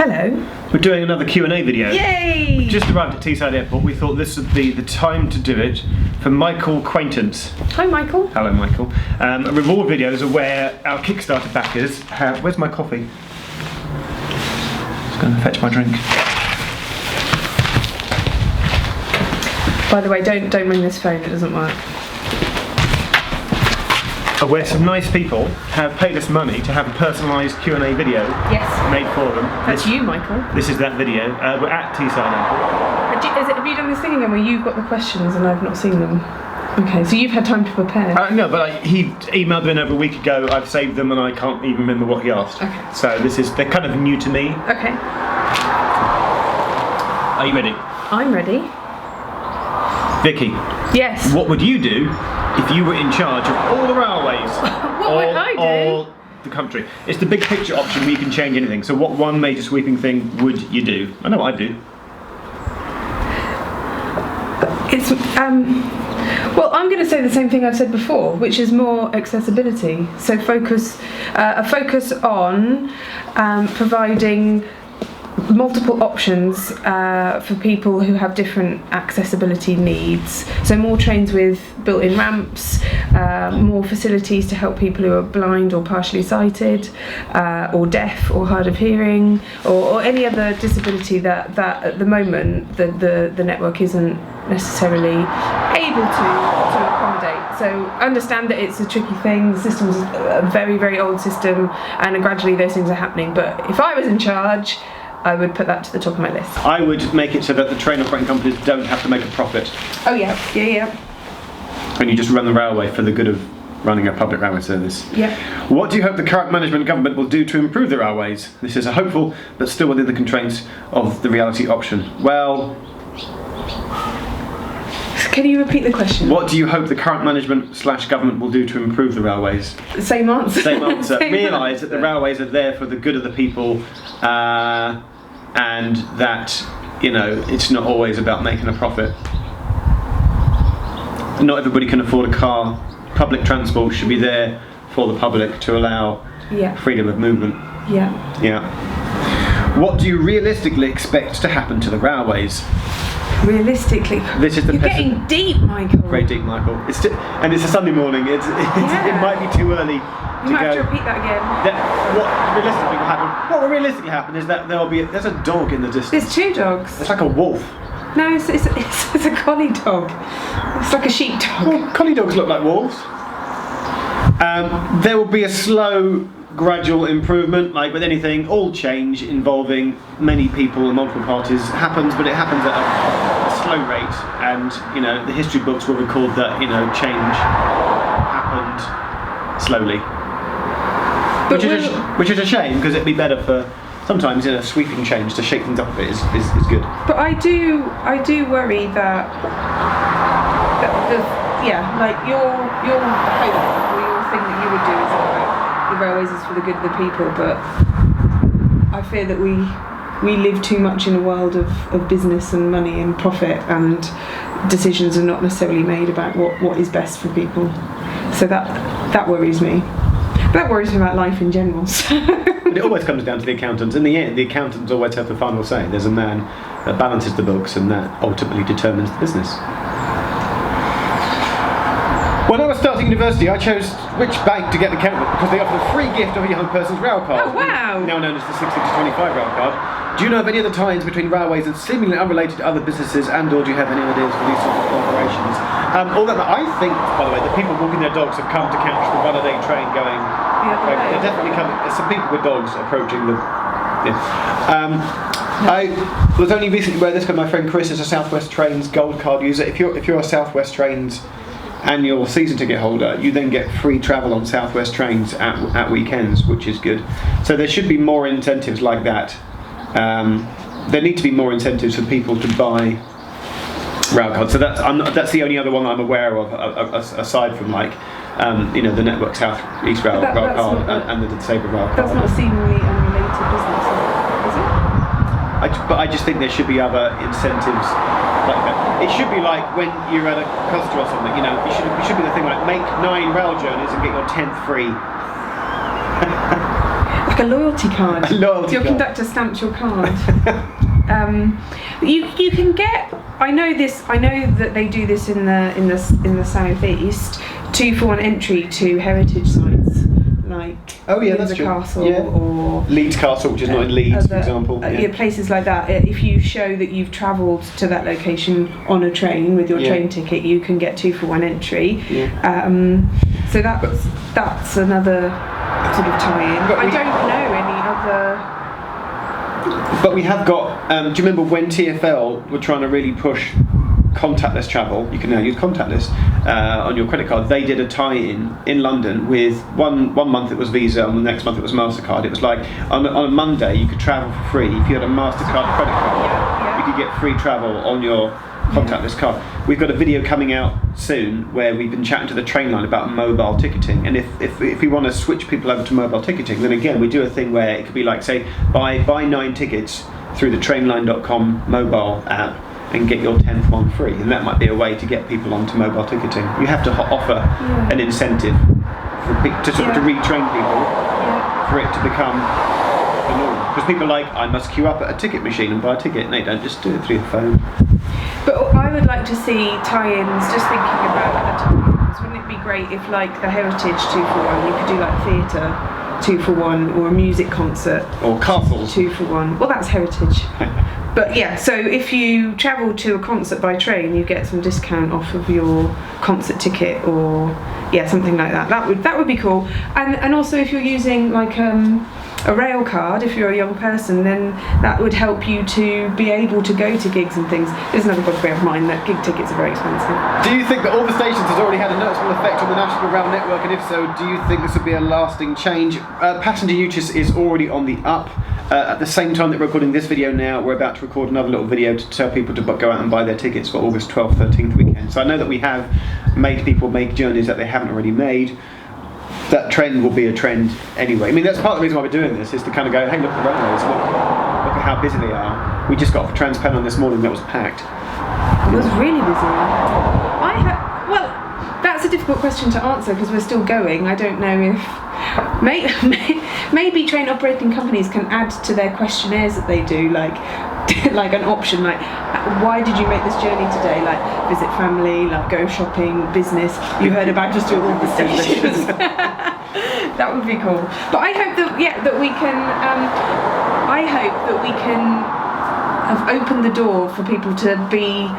Hello. We're doing another Q&A video. Yay! We just arrived at Teesside Airport. We thought this would be the time to do it for Michael Quaintance. Hi, Michael. Hello, Michael. Reward videos are where our Kickstarter backers have... Where's my coffee? Just going to fetch my drink. By the way, don't ring this phone, it doesn't work. Where some nice people have paid us money to have a personalised Q&A video made for them. That's you, Michael. This is that video. We're at Teesside Airport. Have you done this thing again where you've got the questions and I've not seen them? Okay, so you've had time to prepare. No, but he emailed them over a week ago. I've saved them and I can't even remember what he asked. Okay. So they're kind of new to me. Okay. Are you ready? I'm ready. Vicky. Yes. What would you do if you were in charge of all the railways? What would I do? All the country. It's the big picture option where you can change anything. So what one major sweeping thing would you do? I know what I'd do. It's well, I'm going to say the same thing I've said before, which is more accessibility. So a focus on providing multiple options for people who have different accessibility needs. So more trains with built-in ramps, more facilities to help people who are blind or partially sighted, or deaf or hard of hearing, or any other disability that at the moment the network isn't necessarily able to accommodate. So understand that it's a tricky thing. The system's a very, very old system, and gradually those things are happening. But if I was in charge, I would put that to the top of my list. I would make it so that the train operating companies don't have to make a profit. Oh yeah. And you just run the railway for the good of running a public railway service. Yeah. What do you hope the current management government will do to improve the railways? This is a hopeful, but still within the constraints of the reality option. Well... Can you repeat the question? What do you hope the current management/government will do to improve the railways? Same answer. Same answer. Realise that the railways are there for the good of the people, and that, you know, it's not always about making a profit. Not everybody can afford a car. Public transport should be there for the public to allow freedom of movement. Yeah. What do you realistically expect to happen to the railways? Realistically, this is the you're getting deep, Michael. Very deep, Michael. And it's a Sunday morning. It might be too early. You might have to repeat that again. What will realistically happen is that there's a dog in the distance. There's two dogs. It's like a wolf. No, it's a collie dog. It's like a sheepdog. Well, collie dogs look like wolves. There will be a slow, gradual improvement, like with anything. All change involving many people and multiple parties happens, but it happens at a slow rate. And you know, the history books will record that change happened slowly, which is a shame, because it'd be better for sometimes sweeping change to shake things up a bit is good. But I do worry that like your hope or your thing that you would do is that the railways is for the good of the people, but I fear that we live too much in a world of business and money and profit, and decisions are not necessarily made about what is best for people. So that worries me. That worries me about life in general. But it always comes down to the accountants. In the end, the accountants always have the final say. There's a man that balances the books, and that ultimately determines the business. When I was starting university, I chose which bank to get an account with because they offered a free gift of a young person's rail card. Oh wow! Now known as the 60 to 25 rail card. Do you know of any other ties between railways that seemingly unrelated to other businesses, and/or do you have any ideas for these sorts of collaborations? I think, by the way, that people walking their dogs have come to catch the one-a-day train going. They're definitely coming. There's some people with dogs approaching them. I was only recently aware of this because my friend Chris is a South West Trains Gold Card user. If you're a South West Trains annual season ticket holder, you then get free travel on South West Trains at weekends, which is good. So there should be more incentives like that. There need to be more incentives for people to buy rail cards. So that's the only other one I'm aware of, aside from the Network South East Rail card and the Disabled Rail card. That's not seemingly unrelated business, is it? But I just think there should be other incentives like that. It should be like when you're at a Costa or something, it should be the thing like make 9 rail journeys and get your 10th free. Like a loyalty card. A loyalty Your card. conductor stamps your card. You can get. I know that they do this in the southeast. 2-for-1 entry to heritage sites like that's Windsor true. Castle Yeah. or Leeds Castle, which is not in Leeds, for example. places like that. If you show that you've travelled to that location on a train with your train ticket, you can get 2-for-1 entry. So that's another sort of tie-in. I don't know any other. But we have got. Do you remember when TfL were trying to really push contactless travel? You can now use contactless on your credit card. They did a tie-in in London with one month it was Visa and the next month it was MasterCard. It was like on a Monday you could travel for free. If you had a MasterCard credit card, you could get free travel on your contactless card. We've got a video coming out soon where we've been chatting to the train line about mobile ticketing, and if we want to switch people over to mobile ticketing, then again we do a thing where it could be like, say, buy 9 tickets through the trainline.com mobile app and get your 10th one free, and that might be a way to get people onto mobile ticketing. You have to offer an incentive to retrain people for it to become the norm. Because people are like, I must queue up at a ticket machine and buy a ticket. No, you don't, just do it through the phone. But I would like to see tie-ins, just thinking about the tie-ins, wouldn't it be great if like the Heritage 2-for-1, you could do like theatre 2-for-1 or a music concert. Or castles. 2-for-1. Well, that's Heritage. But yeah, so if you travel to a concert by train, you get some discount off of your concert ticket, or something like that. That would be cool. And also if you're using like a rail card, if you're a young person, then that would help you to be able to go to gigs and things. There's another bugbear of mine that gig tickets are very expensive. Do you think that all the stations has already had a noticeable effect on the National Rail network, and if so, do you think this would be a lasting change? Passenger usage is already on the up. At the same time that we're recording this video now, we're about to record another little video to tell people to go out and buy their tickets for August 12th, 13th weekend. So I know that we have made people make journeys that they haven't already made. That trend will be a trend anyway. I mean, that's part of the reason why we're doing this, is to kind of go, hey, look at the railways, look at how busy they are. We just got off a Transpennon this morning that was packed. It was really busy. Well, that's a difficult question to answer because we're still going. I don't know if maybe train operating companies can add to their questionnaires that they do, like an option like, why did you make this journey today? Like, visit family, like go shopping, business. You heard about just all the stations. That would be cool. But I hope that we can. I hope that we can have opened the door for people to be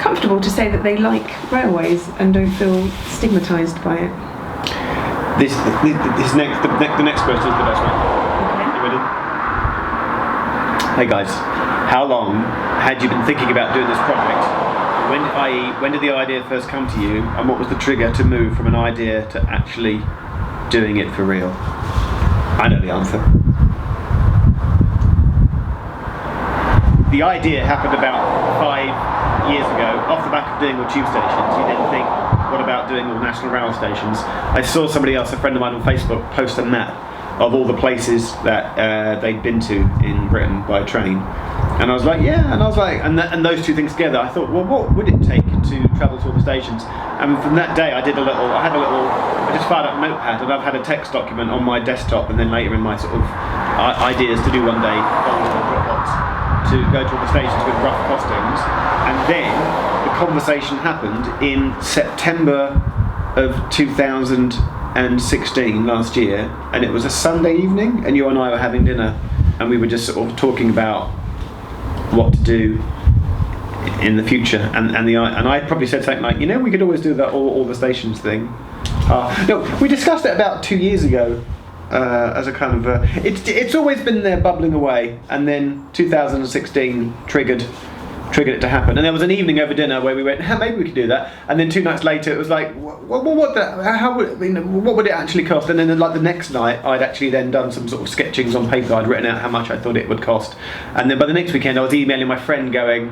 comfortable to say that they like railways and don't feel stigmatised by it. The next question is the best one. Okay. You ready? Hey guys, how long had you been thinking about doing this project? When did the idea first come to you, and what was the trigger to move from an idea to actually doing it for real? I know the answer. The idea happened about 5 years ago, off the back of doing all tube stations. You then think, what about doing all national rail stations? I saw somebody else, a friend of mine on Facebook, post a map of all the places that they'd been to in Britain by train. And I was like, and those two things together, I thought, well, what would it take to travel to all the stations? And from that day, I just fired up a notepad, and I've had a text document on my desktop, and then later in my sort of ideas to do one day, to go to all the stations with rough costings. And then the conversation happened in September of 2016, last year, and it was a Sunday evening, and you and I were having dinner, and we were just sort of talking about what to do in the future, and I probably said something like, we could always do that all the stations thing. No, we discussed it about 2 years ago. As a kind of it's always been there bubbling away, and then 2016 triggered it to happen. And there was an evening over dinner where we went, maybe we could do that. And then 2 nights later, it was like, what would it actually cost? And then like the next night, I'd actually then done some sort of sketchings on paper. I'd written out how much I thought it would cost. And then by the next weekend, I was emailing my friend going,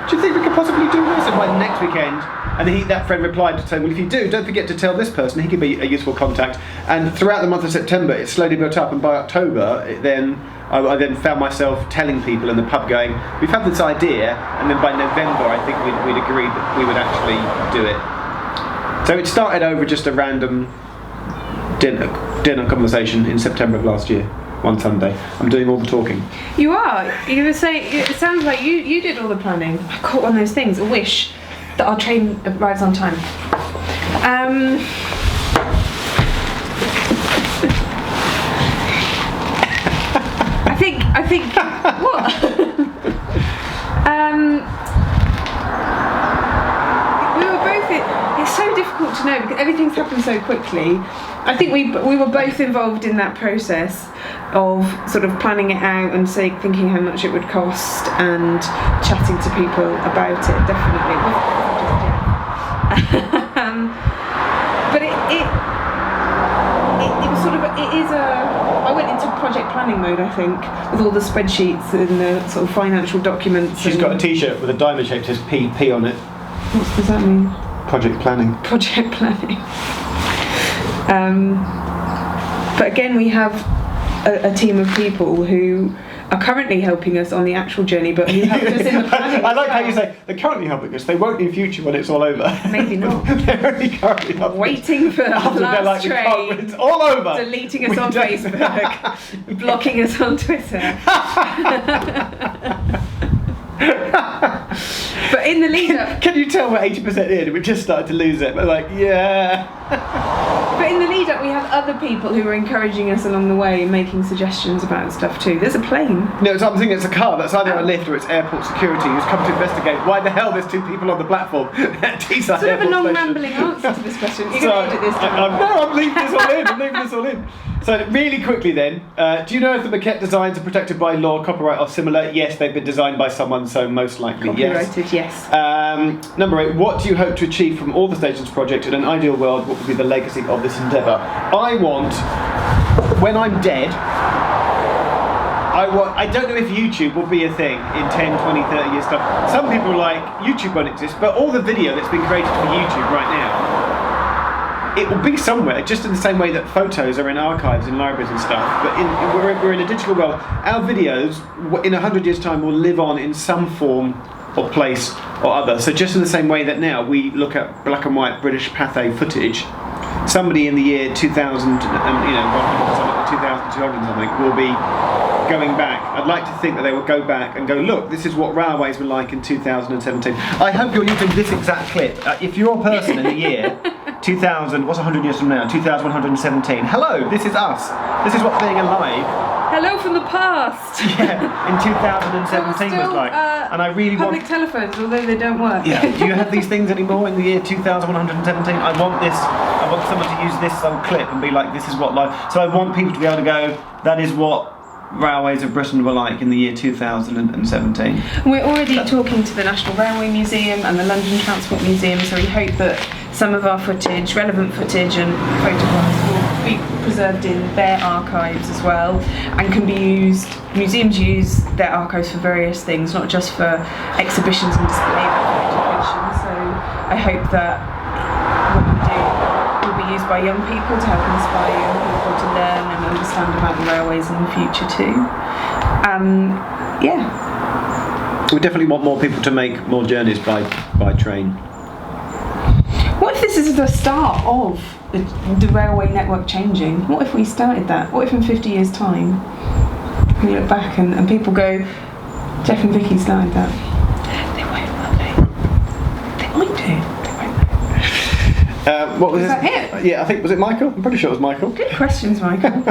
do you think we could possibly do this? And by the next weekend, and that friend replied to say, well, if you do, don't forget to tell this person, he could be a useful contact. And throughout the month of September, it slowly built up, and by October, I then found myself telling people in the pub going, we've had this idea, and then by November, I think we'd agreed that we would actually do it. So it started over just a random dinner conversation in September of last year. One Sunday. I'm doing all the talking. You are. You were saying, it sounds like you did all the planning. I caught one of those things, a wish that our train arrives on time. I think what? We were both. It's so difficult to know because everything's happened so quickly. I think we were both involved in that process of sort of planning it out and thinking how much it would cost and chatting to people about it. Definitely, but it was sort of it is a. I went into project planning mode, I think, with all the spreadsheets and the sort of financial documents. She's got a T-shirt with a diamond shape that says PP on it. What does that mean? Project planning. Project planning. But again, we have a team of people who are currently helping us on the actual journey, but who helped us in the planning. I like how you say they're currently helping us. They won't in future when it's all over. Maybe not. They're only currently helping. Waiting for the last train. It's all over. Deleting us on Facebook, blocking us on Twitter. But in the lead up, can you tell we're 80% in? We just started to lose it. We're like, yeah. But in the lead up, we have other people who are encouraging us along the way and making suggestions about stuff too. There's a plane. No, it's I'm thinking it's a car. That's either a lift or it's airport security who's come to investigate why the hell there's two people on the platform at Teesside Sort of a Airport long Station. rambling answer to this question. You're going to edit this time. I'm leaving this all in. I'm leaving this all in. So really quickly then, do you know if the maquette designs are protected by law, copyright or similar? Yes, they've been designed by someone, so most likely Copyrighted, yes. Number 8, what do you hope to achieve from all the stations project? In an ideal world, what would be the legacy of this endeavour? I want, when I'm dead, I don't know if YouTube will be a thing in 10, 20, 30 years time. Some people are like, YouTube won't exist, but all the video that's been created for YouTube right now, it will be somewhere, just in the same way that photos are in archives in libraries and stuff. But we're in a digital world. Our videos, in 100 years' time, will live on in some form or place or other. So just in the same way that now we look at black and white British Pathé footage, somebody in the year 2000, 100 something, 2200 something, will be going back. I'd like to think that they will go back and go, look, this is what railways were like in 2017. I hope you're using this exact clip. If you're a person in the year 2000, what's 100 years from now? 2117. Hello, this is us. This is what being alive. Hello from the past. Yeah, in 2017 was like. And I really public want telephones, although they don't work. Yeah. Do you have these things anymore in the year 2117? I want this. I want someone to use this old clip and be like, this is what life. So I want people to be able to go, that is what railways of Britain were like in the year 2017. We're already talking to the National Railway Museum and the London Transport Museum, so we hope that some of our footage, relevant footage and photographs will be preserved in their archives as well and can be used, museums use their archives for various things, not just for exhibitions and display exhibitions. So I hope that what we do will be used by young people to help inspire young people to learn and understand about the railways in the future too. Yeah. We definitely want more people to make more journeys by train. What if this is the start of the railway network changing? What if we started that? What if in 50 years' time we look back and people go, Jeff and Vicky started that? They won't, will they? They might do. What was Is that it? Yeah, I think, was it Michael? I'm pretty sure it was Michael. Good questions, Michael.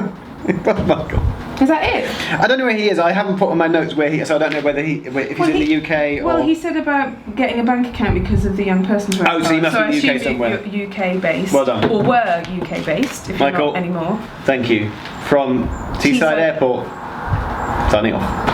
It was Michael. Is that it? I don't know where he is. I haven't put on my notes where he is, so I don't know whether if he's in the UK or... Well, he said about getting a bank account because of the young person's rights. Oh, so he must be in the UK somewhere. You're UK based. Well done. Or were UK based, if Michael, you're not anymore. Thank you. From Teesside Airport, signing off.